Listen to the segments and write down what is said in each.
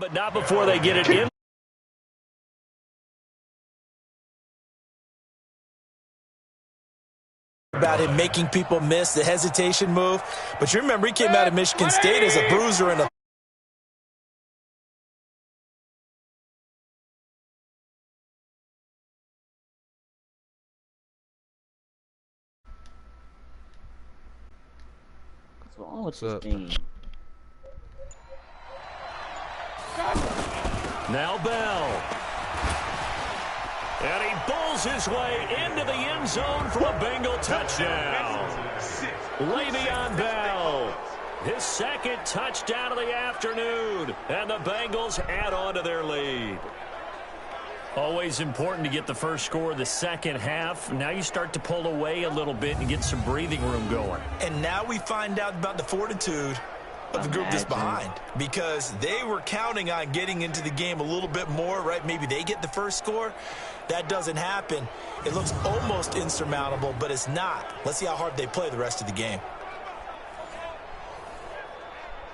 But not before they get it in. About him making people miss the hesitation move. But you remember, he came out of Michigan State as a bruiser and a What's wrong with this thing? Now Bell. And he bulls his way into the end zone for a Bengal touchdown. Le'Veon Bell, his second touchdown of the afternoon. And the Bengals add on to their lead. Always important to get the first score of the second half. Now you start to pull away a little bit and get some breathing room going. And now we find out about the fortitude of the group that's behind, because they were counting on getting into the game a little bit more, right? Maybe they get the first score. That doesn't happen. It looks almost insurmountable, but it's not. Let's see how hard they play the rest of the game.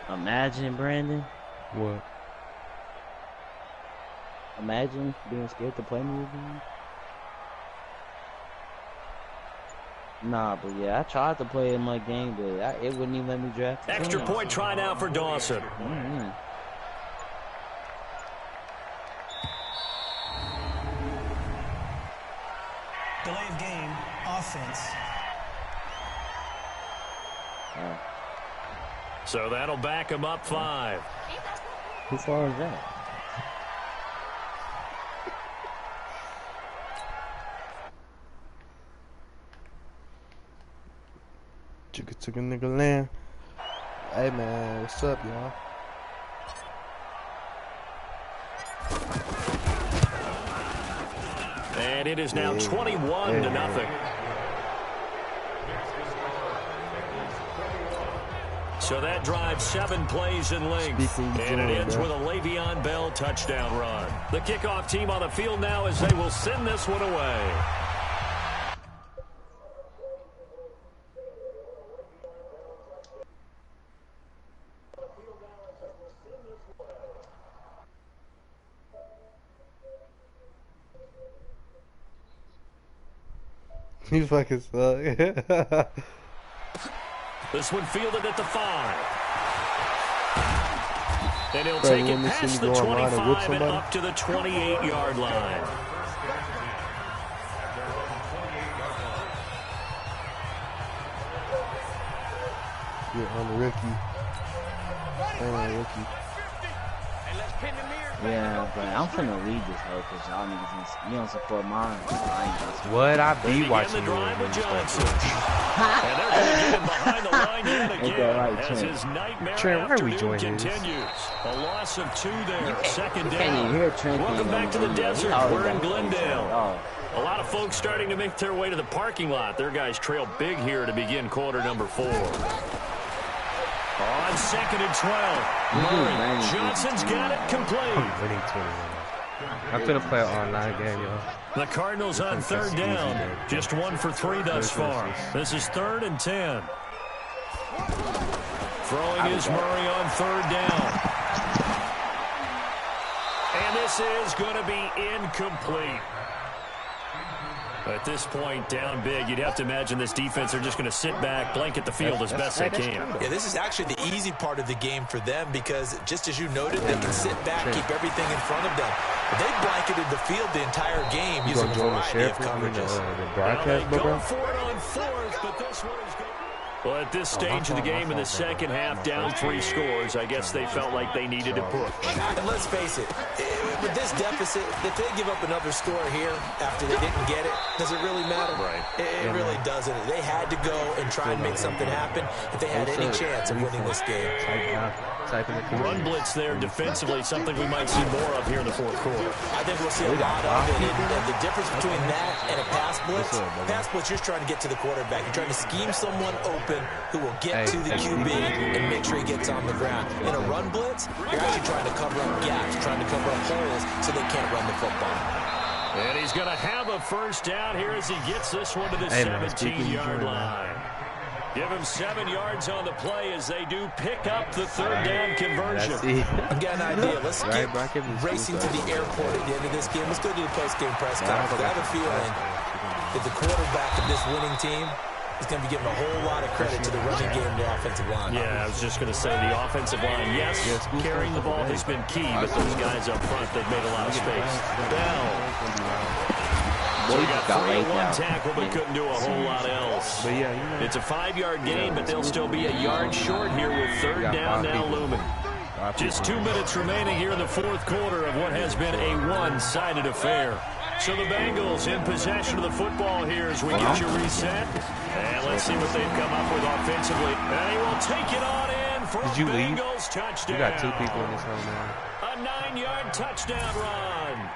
Imagine, Brandon. What? Imagine being scared to play me again. Nah, but yeah, I tried to play in my game, but it wouldn't even let me draft. Extra point try now for Dawson. Delay of game, offense. So that'll back him up 5. How far is that? Took a nigga land. Hey man, what's up, y'all? And it is now 21-0. So that drives 7 plays in length. And it ends with a Le'Veon Bell touchdown run. The kickoff team on the field now as they will send this one away. You fucking suck. This one fielded at the 5. And he'll take it past the 25 and up to the 28-yard line. You're on the rookie. Yeah, but I'm finna leave this hoe because y'all niggas, you don't support mine. What? I be watching you. And they're going to get him behind the line yet again as his nightmare afternoon continues. A loss of 2 there, second down. Welcome back to the desert. We're in Glendale. A lot of folks starting to make their way to the parking lot. Their guys trail big here to begin quarter number 4. On 2nd and 12, Murray Johnson's got it complete. I'm winning 21. I'm gonna play an online game, y'all. The Cardinals on 3rd down, just 1 for 3 thus far. This is 3rd and 10. Throwing is Murray on 3rd down. And this is going to be incomplete. At this point, down big, you'd have to imagine this defense are just going to sit back, blanket the field as best they can. Yeah, this is actually the easy part of the game for them because, just as you noted, they can sit back, keep everything in front of them. But they blanketed the field the entire game using a variety of coverages. They go for it on 4th, but this one is good. Well, at this stage of the game in the second half, down 3 scores, I guess they felt like they needed to push. And let's face it, with this deficit, if they give up another score here after they didn't get it, does it really matter? Right. It really doesn't. They had to go and try and make something happen if they had any chance of winning this game. Run blitz there defensively, something we might see more of here in the 4th quarter. I think we'll see a lot of it. And the difference between that and a pass blitz, you're just trying to get to the quarterback. You're trying to scheme someone open who will get to the QB and make sure he gets on the ground. In a run blitz, you're actually trying to cover up gaps, trying to cover up holes so they can't run the football. And he's going to have a first down here as he gets this one to the 17-yard line. Give him 7 yards on the play as they do pick up the third down conversion. I've got an idea. Let's get racing to the airport at the end of this game. Let's go to the post-game press conference. I have a feeling that the quarterback of this winning team is going to be giving a whole lot of credit to the running game and the offensive line. Yeah, I was just going to say the offensive line, yes, carrying the ball has been key, but those guys up front, they've made a lot of space. Bell. So he got 3 in 1 tackle, but couldn't do a whole lot else. But yeah, you know, it's a 5-yard gain, but they'll still be a yard short here with third down now looming. Just 2 minutes remaining here in the fourth quarter of what has been a one-sided affair. So the Bengals in possession of the football here as we get you reset. And let's see what they've come up with offensively. And he will take it on in for a Bengals touchdown. You got 2 people in this hole now. A 9-yard touchdown run.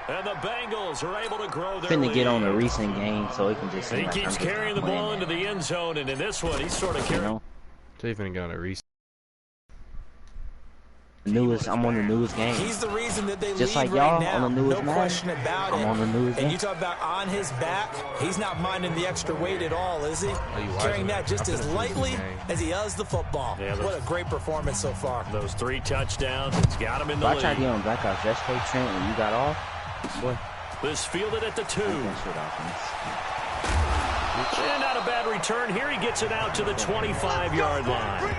And the Bengals are able to grow their finna lead. Get on a recent game so he can just. He keeps carrying the ball into the end zone, and in this one, he's sort of carrying. So he's finna get on a recent. I'm on the newest game. He's the reason that they just lead like y'all right now. on the newest no question about it. I'm on the newest and you talk about on his back, he's not minding the extra weight at all, is he? Carrying that just as lightly as he does the football. Yeah, what a great performance so far. Those 3 touchdowns, it's got him in the lead. I tried to get on back off yesterday, Trent, and you got off. Boy. This fielded at the 2. And not a bad return. Here he gets it out to the 25-yard line.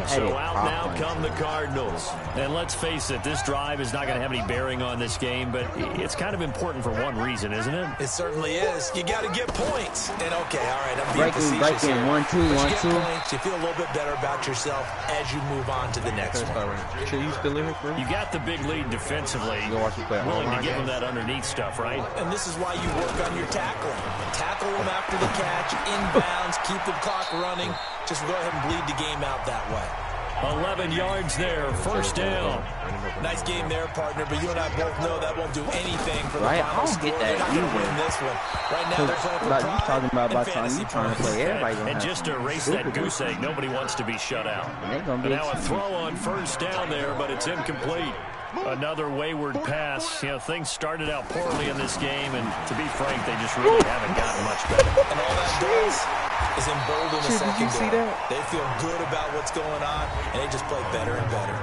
So out now come the Cardinals. And let's face it, this drive is not going to have any bearing on this game, but it's kind of important for one reason, isn't it? It certainly is. You got to get points. And okay, all right, I'm being facetious here. 1-2, 1-2. You feel a little bit better about yourself as you move on to the next one. You got the big lead defensively. Willing to give them that underneath stuff, right? And this is why you work on your tackling. Tackle them after the catch, inbounds, keep the clock running. Just go ahead and bleed the game out that way. 11 yards there, first down. Nice game there, partner, but you and I both know that won't do anything for the final score. They're not going to win this one. Right now, they're playing for pride talking about fantasy trying to play everybody. And just to erase that goose egg, nobody wants to be shut out. And now a throw on first down there, but it's incomplete. Another wayward pass. You know, things started out poorly in this game, and to be frank, they just really haven't gotten much better. And all that does is embolden the secondary. They feel good about what's going on, and they just play better and better.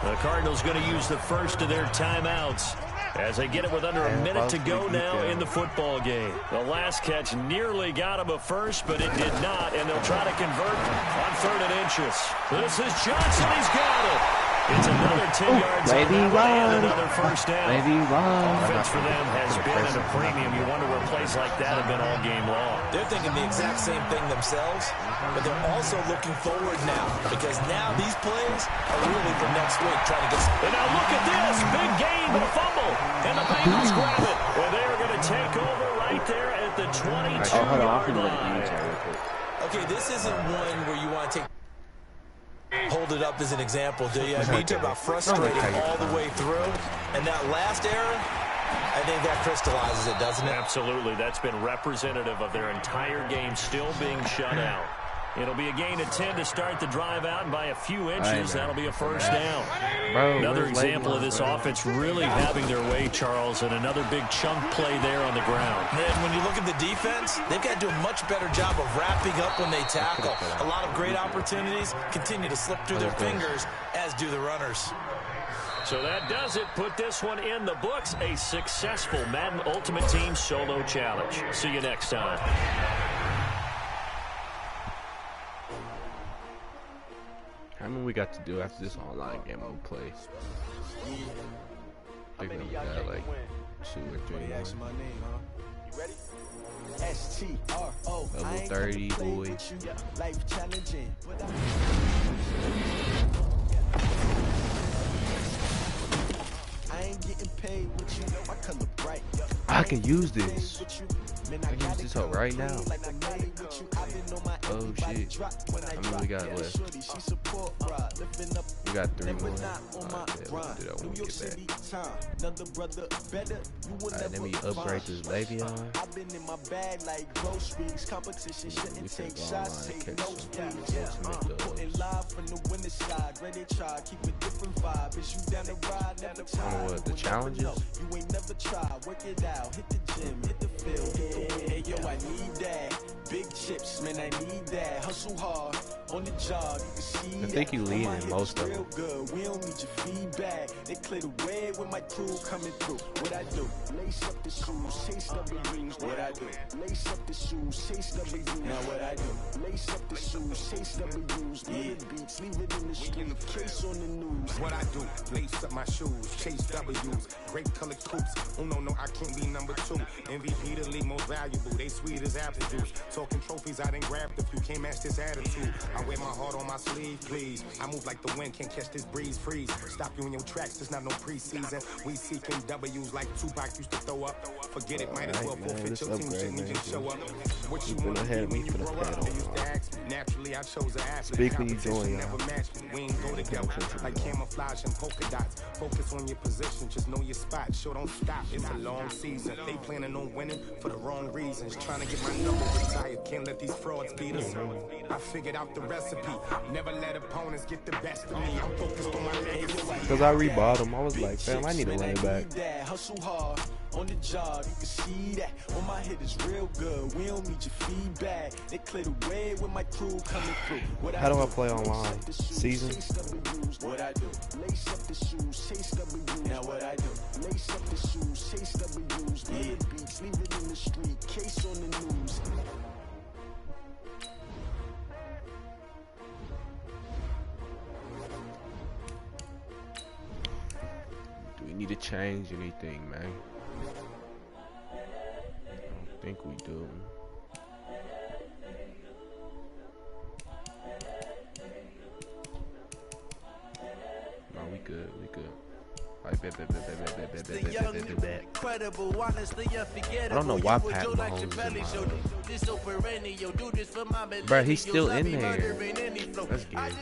The Cardinals going to use the first of their timeouts as they get it with under a minute to go now in the football game. The last catch nearly got him a first, but it did not, and they'll try to convert on 3rd and inches. This is Johnson. He's got it. It's another 10 yards and another first down. Offense for them has been at a premium. You wonder where plays like that have been all game long. They're thinking the exact same thing themselves, but they're also looking forward now because now these plays are really for next week trying to get. And now look at this. Big gain, but a fumble. And the Bengals grab it. Well, they are going to take over right there at the 22-yard line. Okay, this isn't one where you want to take. Hold it up as an example, do you? I mean, you talk about frustrating all the way through. And that last error, I think that crystallizes it, doesn't it? Absolutely. That's been representative of their entire game still being shut out. It'll be a gain of 10 to start the drive out, and by a few inches, that'll be a first down. Another example of this offense really having their way, Charles, and another big chunk play there on the ground. And when you look at the defense, they've got to do a much better job of wrapping up when they tackle. A lot of great opportunities continue to slip through their fingers, as do the runners. So that does it. Put this one in the books. A successful Madden Ultimate Team Solo Challenge. See you next time. How many we got to do after this online game we play? I think we got like 2 or 3 more. Level 30, boy. I can use this. I can use this up right now. Oh shit. How many we got left? We got 3 more. Alright, we'll do that when we get back. Alright, let me upgrade this baby on. We can go online and catch some. on the winner side. Ready to try, keep a different vibe. Is you down the ride, never tired. What, the challenges? You ain't never tried, work it out, hit the gym, hit the field, hit the hey yo, I need that. Big chips, man, I need that. Hustle hard on the job, you can see I think you lead in most of them. Good. We don't need your feedback. They clear the way with my crew coming through. What I do? Lace up the shoes, chase W's. What I do? Lace up the shoes, chase W's. Now what I do? Lace up the shoes, chase W's. Yeah, beats, leave it in the street, case on the news. What I do? Lace up my shoes, chase W's. Great color coops. Oh no, I can't be number 2. MVP the league most valuable. They sweet as apple juice. Talking trophies, I didn't grab the few. Can't match this attitude. I wear my heart on my sleeve, please. I move like the wind, can't catch this breeze, freeze. Stop you in your tracks, there's not no preseason. We seeking W's like Tupac used to throw up. Forget it, might as well forfeit your team, shouldn't just show up. What you want to be when you grow up? They used to ask me. Naturally, I chose an athlete. Competition never matched me. We ain't go together like camouflage and polka dots. Focus on your position, just know your spot. Sure, don't stop, it's a long season. They planning on winning for the wrong reasons. Trying to get my number retired, can't let these frauds beat us. I figured out the recipe. Never let opponents get the best of me. I'm focused on my legacy. Because I rebought him, I was like, fam, I need a running back. Hustle hard on the job, you can see that. On my hit is real good. We don't need your feedback. They clear the way with my crew coming through. How do I play online? Season? What I do? Lace up the shoes, chase W's. Now what I do? Lace up the shoes, chase W's. Yeah, beats, leave it in the street, case on the news. Do we need to change anything, man? I don't think we do. No, we good, we good. I don't know why Pat Mahomes is in my bro, he's still in there. That's good.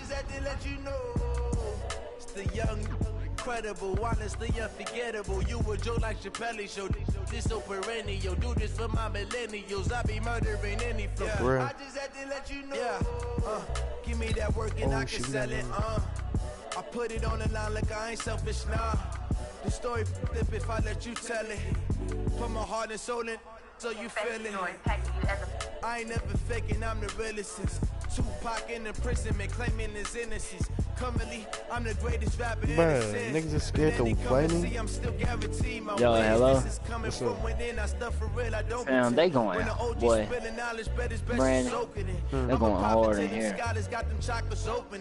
Incredible, honestly unforgettable. You were Joe like Chappelle show. This so perennial. Do this for my millennials. I be murdering any flow. Yeah. I just had to let you know. Yeah. Give me that work and I can sell it. I put it on the line like I ain't selfish, nah. The story flip if I let you tell it. Put my heart and soul in, so you feel it. I ain't never faking, I'm the realest. Tupac in the prison, man, claiming his innocence. Currently, I'm the greatest rapper in the sense. Niggas are scared to play me. Yo, hello. What's up? Damn, they going, boy. Brandon, they're going hard in here. I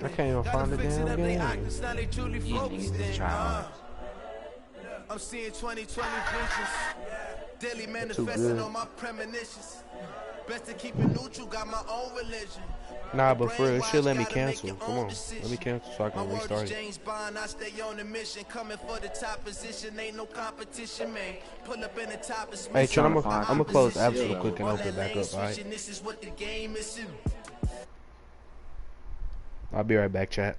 can't even find the damn game. These niggas is trying. I'm seeing 2020 visions. Daily manifesting on my premonitions. Best to keep it neutral, got my own religion. Nah, but for real, it should let me cancel. Come on, let me cancel so I can restart it. James Bond, I stay on the mission, coming for the top position. Ain't no competition, man. Pull up in the top of hey, Tron, I'm gonna close apps real quick and open it back up, alright? I'll be right back, chat.